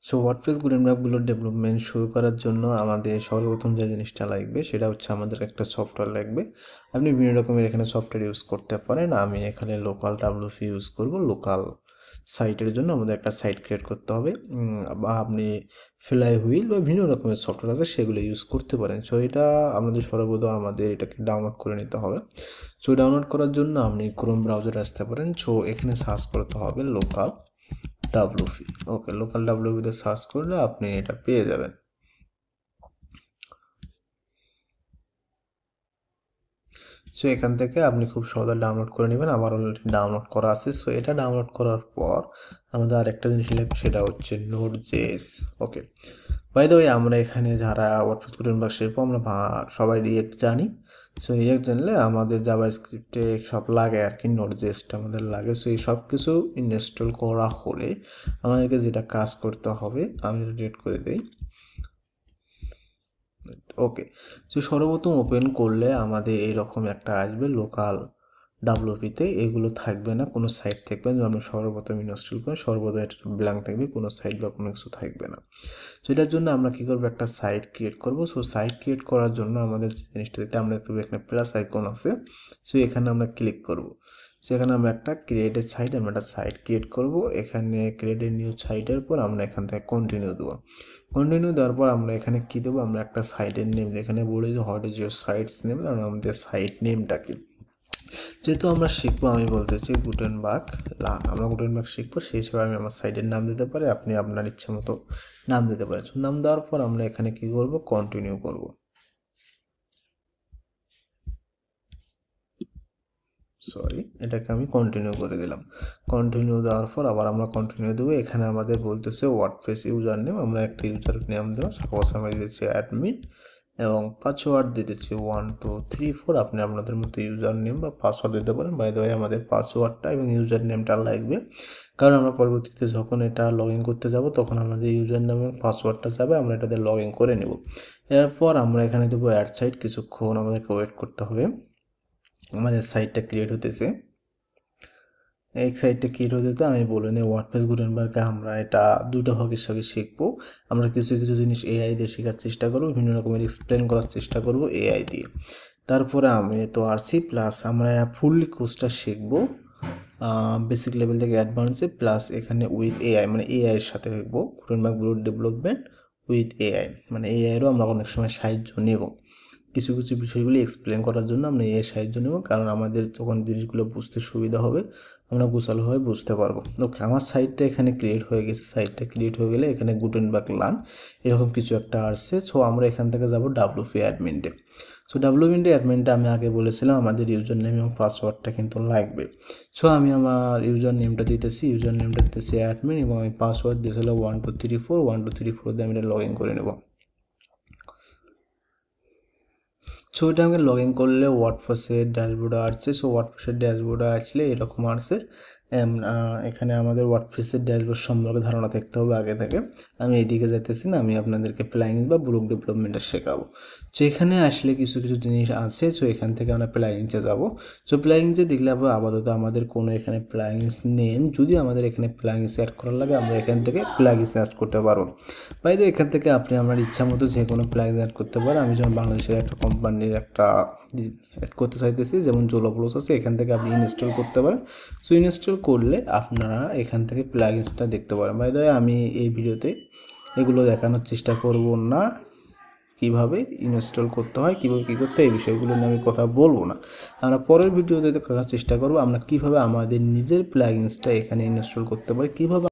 So WordPress গুটেনবার্গগুলোর development শুরু করার জন্য আমাদের সর্বপ্রথম যে জিনিসটা লাগবে সেটা হচ্ছে আমাদের একটা সফটওয়্যার লাগবে। আপনি বিভিন্ন রকমের এখানে সফটওয়্যার ইউজ করতে পারেন। আমি এখানে লোকাল ডাব্লিউপি ইউজ করব। লোকাল সাইটের জন্য আমাদের একটা সাইট ক্রিয়েট করতে হবে, বা আপনি ফ্লাই হুইল বা বিভিন্ন রকমের সফটওয়্যার আছে সেগুলো ইউজ করতে পারেন। সো এটা আমাদের সর্বপ্রথম আমাদের এটাকে ডাউনলোড করে নিতে হবে। সো ডাউনলোড করার জন্য আপনি ক্রোম ব্রাউজারে আসতে পারেন। সো এখানে সার্চ করতে হবে লোকাল ডাব্লিউপি। ওকে, লোকাল ডাব্লিউপিতে সার্চ করলে আপনি এটা পেয়ে যাবেন। সো এখান থেকে আপনি খুব সহজে ডাউনলোড করে নেবেন। আমার অলরেডি ডাউনলোড করা আছে। সো এটা ডাউনলোড করার পর আমাদের আরেকটা জিনিস লাগবে, সেটা হচ্ছে node dot JS. Okay, by the way আমরা এখানে যারা ওয়ার্ডপ্রেস গুটেনবার্গ শিখবো আমরা সবাই রিয়েক্ট জানি। সো রিয়েক্ট জানলে আমাদের জাভাস্ক্রিপ্টে সব লাগে আর কি, নোড.jsটা আমাদের লাগে। সো এই সব কিছু ইনস্টল করা হলে আমাদেরকে যেটা কাজ করতে হবে আমি রেড করে দিই। ওকে, সো সর্বপ্রথম ওপেন করলে আমাদের এইরকম একটা আসবে লোকাল ডাব্লিউপিতে। এগুলো থাকবে না, কোনো সাইট থাকবে না। আপনি সর্বপ্রথম ইনস্টল করেন, সর্বপ্রথম এটা ব্ল্যাঙ্ক থাকবে, কোনো সাইট বা কোনো কিছু থাকবে না। সো এটার জন্য আমরা কী করবো, একটা সাইট ক্রিয়েট করব। সো সাইট ক্রিয়েট করার জন্য আমাদের জিনিসটা দিতে আমরা দেখবো এখানে প্লাস আইকন আছে। সো এখানে আমরা ক্লিক করব। সেখানে আমরা একটা ক্রিয়েটেড সাইট, আমরা একটা সাইট ক্রিয়েট করব। এখানে ক্রিয়েটেড নিউ সাইটের পর আমরা এখান থেকে কন্টিনিউ দেবো। কন্টিনিউ দেওয়ার পর আমরা এখানে কী দেবো, আমরা একটা সাইটের নেম এখানে বলি যে what is your sites name, আর আমাদের সাইট নেমটা কি। যেহেতু আমরা শিখবো, আমি বলতেছি গুটেনবার্গ লার্ন, আমরা গুটেনবার্গ শিখবো, সেই হিসেবে আমি আমার সাইটের নাম দিতে পারি, আপনি আপনার ইচ্ছে মতো নাম দিতে পারেন। নাম দেওয়ার পর আমরা এখানে কী করব, কন্টিনিউ করব। সরি, এটাকে আমি কন্টিনিউ করে দিলাম। কন্টিনিউ দেওয়ার পর আবার আমরা কন্টিনিউ দেবো। এখানে আমাদের বলতেছে ওয়ার্ডপ্রেস ইউজার নেম, আমরা একটা ইউজার নেম দেবো। সাপোজ আমি দিচ্ছি অ্যাডমিন এবং পাসওয়ার্ড দিতেছি 1 2 3 4। আপনি আপনাদের মতো ইউজার নেম বা পাসওয়ার্ড দিতে পারেন। বাই দ্য ওয়ে আমাদের পাসওয়ার্ডটা এবং ইউজার নেমটা লাগবে, কারণ আমরা পরবর্তীতে যখন এটা লগ ইন করতে যাব তখন আমাদের ইউজার নেম এবং পাসওয়ার্ডটা যাবে, আমরা এটাতে লগ ইন করে নেব। এরপর আমরা এখানে দেবো অ্যাড সাইট। কিছুক্ষণ আমাদেরকে ওয়েট করতে হবে, আমাদের সাইটটা ক্রিয়েট হতেছে। এই সাইটটা ক্রিয়েট হতে আমি বলে নিই ওয়ার্ডপ্রেস গুটেনবার্গে আমরা এটা দুটো ভাগের সঙ্গে শিখবো। আমরা কিছু কিছু জিনিস এআই দিয়ে শেখার চেষ্টা করবো, বিভিন্ন রকমের এক্সপ্লেন করার চেষ্টা করব এআই দিয়ে। তারপরে আমি তো আরসি প্লাস আমরা ফুললি কোর্সটা শিখবো, বেসিক লেভেল থেকে অ্যাডভান্সে, প্লাস এখানে উইথ এআই, মানে এআইয়ের সাথে শিখবো গুটেনবার্গ ডেভেলপমেন্ট উইথ এআই, মানে এআইয়েরও আমরা অনেক সময় সাহায্য নেব। কিছু কিছু বিষয়গুলি এক্সপ্লেন করার জন্য আমরা এর সাহায্য নেব, কারণ আমাদের যখন জিনিসগুলো বুঝতে সুবিধা হবে আমরা গোছালোভাবে বুঝতে পারবো। ওকে, আমার সাইটটা এখানে ক্রিয়েট হয়ে গেছে। সাইটটা ক্রিয়েট হয়ে গেলে এখানে গুটেনবার্গ লার্ন এরকম কিছু একটা আসছে। সো আমরা এখান থেকে যাব ডাব্লিউপি অ্যাডমিনটে। সো ডাব্লিউপি অ্যাডমিনটা আমি আগে বলেছিলাম আমাদের ইউজার নেম এবং পাসওয়ার্ডটা কিন্তু লাগবে। সো আমি আমার ইউজার নেমটা দিতেছি, ইউজার নেমটা দিতেছি অ্যাডমিন, এবং আমি পাসওয়ার্ড দিয়েছিল 1 2 3 4। 1 2 3 4 দিয়ে আমি এটা লগ ইন করে নেব। সো এটা আমাকে লগ ইন করলে ওয়ার্ডপ্রেসের ড্যাশবোর্ডে আসছে। সো ওয়ার্ডপ্রেসের ড্যাশবোর্ডে আসলে এরকম আসছে। এখানে আমাদের ওয়ার্ডপ্রেসের ড্যাশবোর্ড সম্পর্কে ধারণা থাকতে হবে আগে থেকে। আমি এইদিকে যাইতেছি না, আমি আপনাদেরকে প্লাগইন বা ব্লক ডেভেলপমেন্টটা শেখাবো। সো এখানে আসলে কিছু কিছু জিনিস আছে। সো এখান থেকে আমরা প্লাগইনসে যাব। সো প্লাগইনসে দেখলে আপাতত আমাদের কোনো এখানে প্লাগইনস নেই। যদি আমাদের এখানে প্লাগইনস অ্যাড করার লাগে আমরা এখান থেকে প্লাগইনস অ্যাড করতে পারবো। বাইরে এখান থেকে আপনি আমার ইচ্ছা মতো যে কোনো প্লাগইন অ্যাড করতে পারেন। আমি যেমন বাংলাদেশের একটা কোম্পানির একটা অ্যাড করতে চাইতেছি, যেমন জোলো প্লাস আছে, এখান থেকে আপনি ইনস্টল করতে পারেন। সো ইনস্টল করলে আপনারা এখান থেকে প্লাগইনসটা দেখতে পারেন। বাই দ্য ওয়ে আমি এই ভিডিওতে এগুলো দেখানোর চেষ্টা করব না, কীভাবে ইনস্টল করতে হয়, কীভাবে কী করতে হয়, এই বিষয়গুলো নিয়ে আমি কথা বলবো না। আমরা পরের ভিডিওতে দেখার চেষ্টা করব আমরা কীভাবে আমাদের নিজের প্লাগইনসটা এখানে ইনস্টল করতে পারি, কীভাবে